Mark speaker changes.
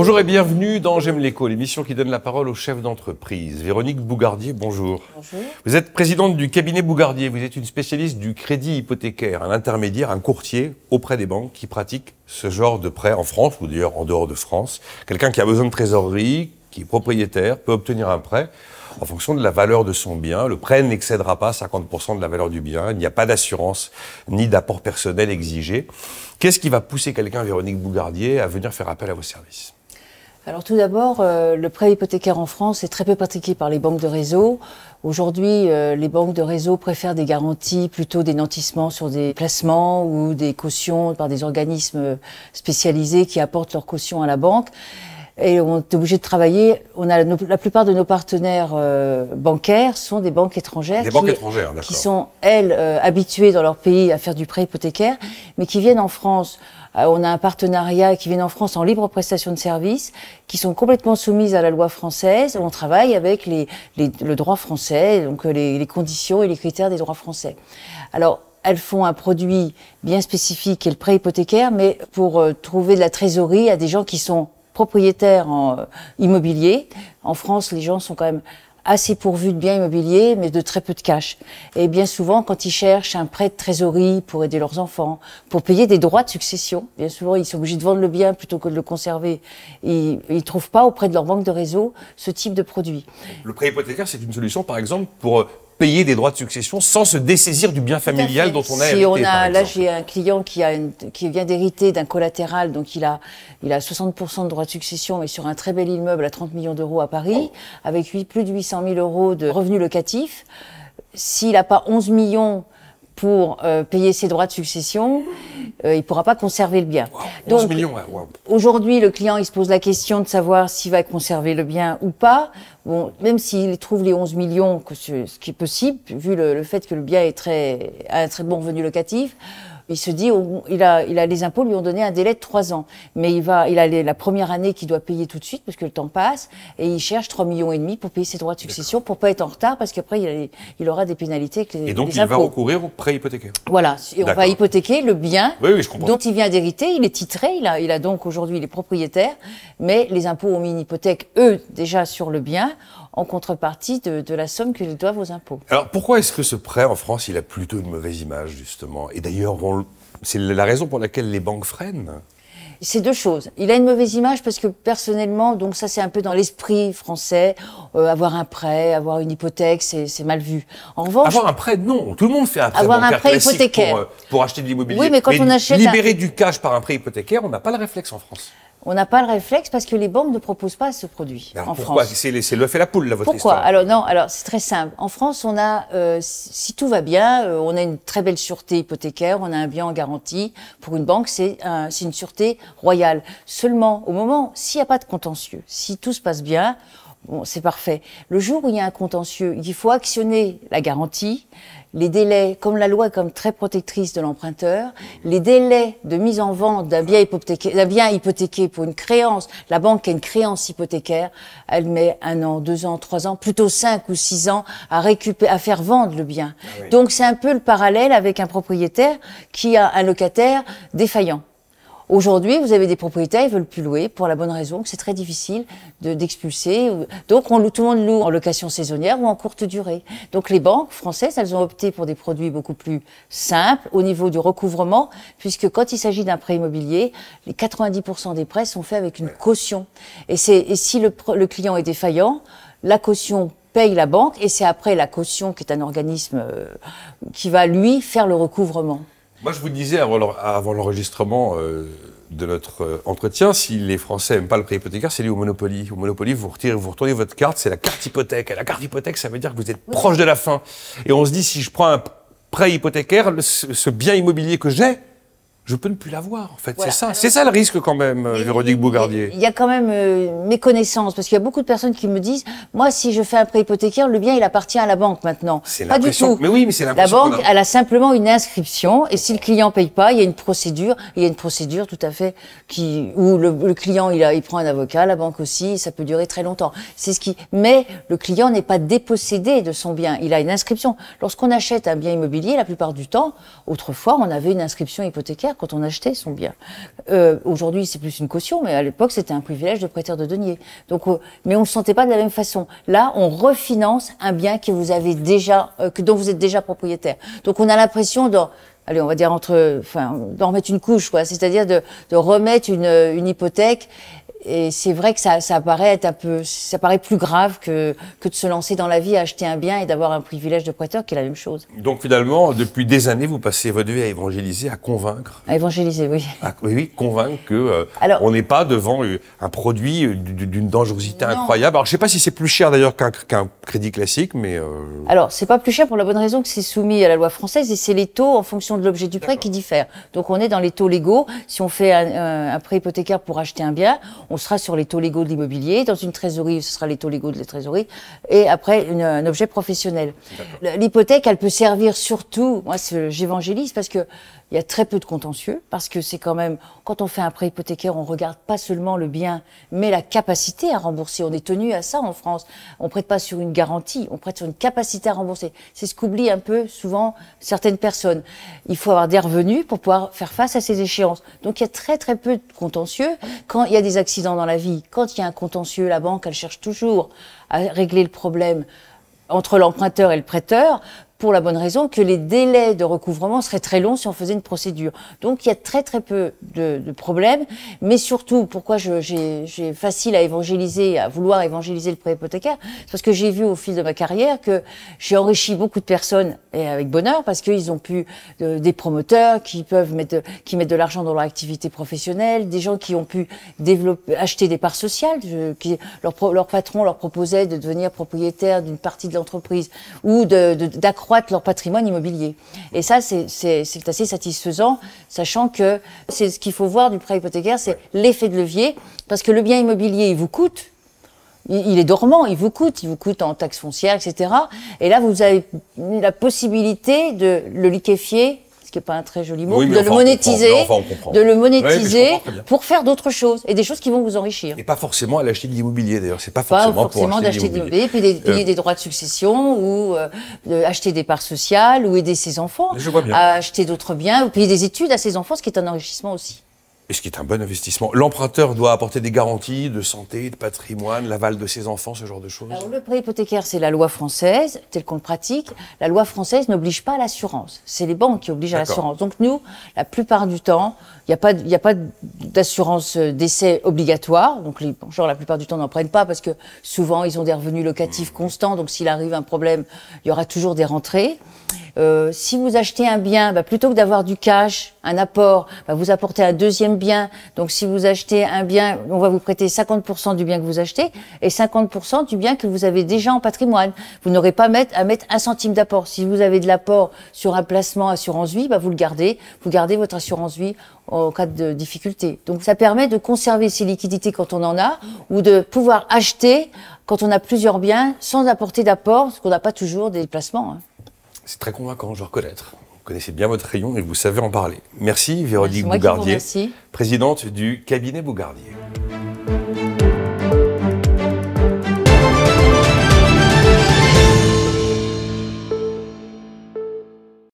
Speaker 1: Bonjour et bienvenue dans J'aime l'écho, l'émission qui donne la parole aux chefs d'entreprise. Véronique Bougardier, bonjour.
Speaker 2: Bonjour.
Speaker 1: Vous êtes présidente du cabinet Bougardier, vous êtes une spécialiste du crédit hypothécaire, un intermédiaire, un courtier auprès des banques qui pratiquent ce genre de prêt en France ou d'ailleurs en dehors de France. Quelqu'un qui a besoin de trésorerie, qui est propriétaire, peut obtenir un prêt en fonction de la valeur de son bien. Le prêt n'excédera pas 50% de la valeur du bien. Il n'y a pas d'assurance ni d'apport personnel exigé. Qu'est-ce qui va pousser quelqu'un, Véronique Bougardier, à venir faire appel à vos services ?
Speaker 2: Alors tout d'abord, le prêt hypothécaire en France est très peu pratiqué par les banques de réseau. Aujourd'hui, les banques de réseau préfèrent des garanties, plutôt des nantissements sur des placements ou des cautions par des organismes spécialisés qui apportent leurs cautions à la banque. Et on est obligé de travailler. La plupart de nos partenaires bancaires sont des banques étrangères.
Speaker 1: Des banques étrangères, d'accord.
Speaker 2: Qui sont, elles, habituées dans leur pays à faire du prêt hypothécaire, mais qui viennent en France. On a un partenariat qui vient en France en libre prestation de services, qui sont complètement soumises à la loi française. On travaille avec le droit français, donc les conditions et les critères des droits français. Alors, elles font un produit bien spécifique qui est le prêt hypothécaire, mais pour trouver de la trésorerie à des gens qui sont propriétaires en immobilier. En France, les gens sont quand même assez pourvus de biens immobiliers, mais de très peu de cash. Et bien souvent, quand ils cherchent un prêt de trésorerie pour aider leurs enfants, pour payer des droits de succession, bien souvent, ils sont obligés de vendre le bien plutôt que de le conserver. Ils ne trouvent pas auprès de leur banque de réseau ce type de produit.
Speaker 1: Le prêt hypothécaire, c'est une solution, par exemple, pour payer des droits de succession sans se dessaisir du bien familial dont on a hérité,
Speaker 2: là, j'ai un client qui vient d'hériter d'un collatéral, donc il a 60% de droits de succession, mais sur un très bel immeuble à 30 millions d'euros à Paris, avec plus de 800 000 euros de revenus locatifs. S'il n'a pas 11 millions pour payer ses droits de succession, il ne pourra pas conserver le bien.
Speaker 1: Wow, 11 millions, wow.
Speaker 2: Aujourd'hui, le client, il se pose la question de savoir s'il va conserver le bien ou pas. Bon, même s'il trouve les 11 millions, ce qui est possible, vu le fait que le bien a un très bon revenu locatif, il se dit, les impôts lui ont donné un délai de 3 ans. Mais il a la première année qu'il doit payer tout de suite, parce que le temps passe, et il cherche 3,5 millions pour payer ses droits de succession, pour pas être en retard, parce qu'après, il aura des pénalités avec les impôts.
Speaker 1: Et donc, il va recourir au prêt hypothécaire.
Speaker 2: Voilà. Et on va hypothéquer le bien dont il vient d'hériter. Il est titré, il a donc aujourd'hui, il est propriétaire, mais les impôts ont mis une hypothèque, eux, déjà sur le bien, en contrepartie de la somme qu'ils doivent aux impôts.
Speaker 1: Alors, pourquoi est-ce que ce prêt, en France, il a plutôt une mauvaise image, justement ? Et d'ailleurs, c'est la raison pour laquelle les banques freinent ?
Speaker 2: C'est deux choses. Il a une mauvaise image parce que personnellement, donc ça c'est un peu dans l'esprit français, avoir un prêt, avoir une hypothèque, c'est mal vu. En revanche,
Speaker 1: avoir un prêt, non. Tout le monde fait un prêt
Speaker 2: avoir
Speaker 1: bancaire
Speaker 2: un prêt
Speaker 1: classique
Speaker 2: hypothécaire
Speaker 1: pour acheter de l'immobilier.
Speaker 2: Oui, mais quand on achète
Speaker 1: libérer du cash par un prêt hypothécaire, on n'a pas le réflexe en France.
Speaker 2: On n'a pas le réflexe parce que les banques ne proposent pas ce produit en
Speaker 1: pourquoi
Speaker 2: France.
Speaker 1: C'est l'œuf et la poule, là, votre
Speaker 2: Pourquoi
Speaker 1: histoire.
Speaker 2: Alors c'est très simple. En France, on a, si tout va bien, on a une très belle sûreté hypothécaire, on a un bien en garantie. Pour une banque, c'est une sûreté royale. Seulement, au moment, s'il n'y a pas de contentieux, si tout se passe bien, bon, c'est parfait. Le jour où il y a un contentieux, il faut actionner la garantie. Les délais, comme la loi est comme très protectrice de l'emprunteur, les délais de mise en vente d'un bien hypothéqué pour une créance, la banque a une créance hypothécaire, elle met 1 an, 2 ans, 3 ans, plutôt 5 ou 6 ans à faire vendre le bien. Ah oui. Donc c'est un peu le parallèle avec un propriétaire qui a un locataire défaillant. Aujourd'hui, vous avez des propriétaires, ils veulent plus louer pour la bonne raison que c'est très difficile d'expulser. Donc, tout le monde loue en location saisonnière ou en courte durée. Donc, les banques françaises, elles ont opté pour des produits beaucoup plus simples au niveau du recouvrement, puisque quand il s'agit d'un prêt immobilier, les 90% des prêts sont faits avec une caution. Et si le client est défaillant, la caution paye la banque et c'est après la caution, qui est un organisme qui va, lui, faire le recouvrement.
Speaker 1: Moi, je vous disais avant l'enregistrement de notre entretien, si les Français n'aiment pas le prêt hypothécaire, c'est lié au Monopoly. Au Monopoly, vous retournez votre carte, c'est la carte hypothèque. Et la carte hypothèque, ça veut dire que vous êtes proche de la fin. Et on se dit, si je prends un prêt hypothécaire, ce bien immobilier que j'ai, je peux ne plus l'avoir, en fait. Voilà. C'est ça le risque quand même, Véronique Bougardier.
Speaker 2: Il y a quand même méconnaissance, parce qu'il y a beaucoup de personnes qui me disent, moi, si je fais un prêt hypothécaire, le bien, il apprend à la banque maintenant. Pas du tout.
Speaker 1: Mais oui, mais c'est l'impression.
Speaker 2: La banque, elle a simplement une inscription, et si le client paye pas, il y a une procédure tout à fait où le client, il prend un avocat, la banque aussi, et ça peut durer très longtemps. Mais le client n'est pas dépossédé de son bien. Il a une inscription. Lorsqu'on achète un bien immobilier, la plupart du temps, autrefois, on avait une inscription hypothécaire quand on achetait son bien. Aujourd'hui, c'est plus une caution, mais à l'époque, c'était un privilège de prêteur de denier. Donc, mais on ne le sentait pas de la même façon. Là, on refinance un bien que vous avez déjà, dont vous êtes déjà propriétaire. Donc, on a l'impression allez, on va dire d'en remettre une couche, quoi. C'est-à-dire de remettre une hypothèque. Et c'est vrai que ça paraît ça paraît plus grave que de se lancer dans la vie à acheter un bien et d'avoir un privilège de prêteur qui est la même chose.
Speaker 1: Donc finalement, depuis des années, vous passez votre vie à évangéliser, à convaincre.
Speaker 2: À évangéliser, oui.
Speaker 1: Oui, convaincre que on n'est pas devant un produit d'une dangerosité incroyable. Alors je ne sais pas si c'est plus cher d'ailleurs qu'un crédit classique, mais...
Speaker 2: Alors c'est pas plus cher pour la bonne raison que c'est soumis à la loi française et c'est les taux en fonction de l'objet du prêt qui diffèrent. Donc on est dans les taux légaux. Si on fait un prêt hypothécaire pour acheter un bien, on sera sur les taux légaux de l'immobilier. Dans une trésorerie, ce sera les taux légaux de la trésorerie. Et après, un objet professionnel. L'hypothèque, elle peut servir surtout, moi j'évangélise parce que il y a très peu de contentieux, parce que c'est quand même, quand on fait un prêt hypothécaire, on regarde pas seulement le bien, mais la capacité à rembourser. On est tenu à ça en France. On prête pas sur une garantie, on prête sur une capacité à rembourser. C'est ce qu'oublient un peu souvent certaines personnes. Il faut avoir des revenus pour pouvoir faire face à ces échéances. Donc il y a très très peu de contentieux. Quand il y a des accidents dans la vie, quand il y a un contentieux, la banque, elle cherche toujours à régler le problème entre l'emprunteur et le prêteur, pour la bonne raison que les délais de recouvrement seraient très longs si on faisait une procédure. Donc il y a très très peu de problèmes, mais surtout, pourquoi j'ai facile à évangéliser, à vouloir évangéliser le prêt hypothécaire, c'est parce que j'ai vu au fil de ma carrière que j'ai enrichi beaucoup de personnes, et avec bonheur, parce qu'ils ont pu, des promoteurs qui mettent de l'argent dans leur activité professionnelle, des gens qui ont pu acheter des parts sociales, leur patron leur proposait de devenir propriétaire d'une partie de l'entreprise, ou d'accroître leur patrimoine immobilier. Et ça, c'est assez satisfaisant, sachant que c'est ce qu'il faut voir du prêt hypothécaire, c'est l'effet de levier, parce que le bien immobilier, il vous coûte, il est dormant, il vous coûte en taxes foncières, etc. Et là, vous avez la possibilité de le liquéfier, ce qui n'est pas un très joli mot, de le monétiser pour faire d'autres choses, et des choses qui vont vous enrichir.
Speaker 1: Et pas forcément à l'acheter de l'immobilier d'ailleurs, c'est pas forcément
Speaker 2: d'acheter de l'immobilier, puis payer des droits de succession, ou acheter des parts sociales, ou aider ses enfants à acheter d'autres biens, ou payer des études à ses enfants, ce qui est un enrichissement aussi.
Speaker 1: Et ce qui est un bon investissement. L'emprunteur doit apporter des garanties de santé, de patrimoine, l'aval de ses enfants, ce genre de choses.
Speaker 2: Alors, le prêt hypothécaire, c'est la loi française, telle qu'on le pratique. La loi française n'oblige pas à l'assurance. C'est les banques qui obligent à l'assurance. Donc nous, la plupart du temps, il n'y a pas d'assurance décès obligatoire. Donc les gens, la plupart du temps, n'en prennent pas parce que souvent, ils ont des revenus locatifs constants. Donc s'il arrive un problème, il y aura toujours des rentrées. Si vous achetez un bien, plutôt que d'avoir du cash, un apport, vous apportez un deuxième bien. Donc si vous achetez un bien, on va vous prêter 50% du bien que vous achetez et 50% du bien que vous avez déjà en patrimoine. Vous n'aurez pas à mettre un centime d'apport. Si vous avez de l'apport sur un placement assurance vie, vous le gardez. Vous gardez votre assurance vie en cas de difficulté. Donc ça permet de conserver ses liquidités quand on en a, ou de pouvoir acheter quand on a plusieurs biens sans apporter d'apport, parce qu'on n'a pas toujours des placements.
Speaker 1: C'est très convaincant, je dois reconnaître. Vous connaissez bien votre rayon et vous savez en parler. Merci Véronique Bougardier, présidente du cabinet Bougardier.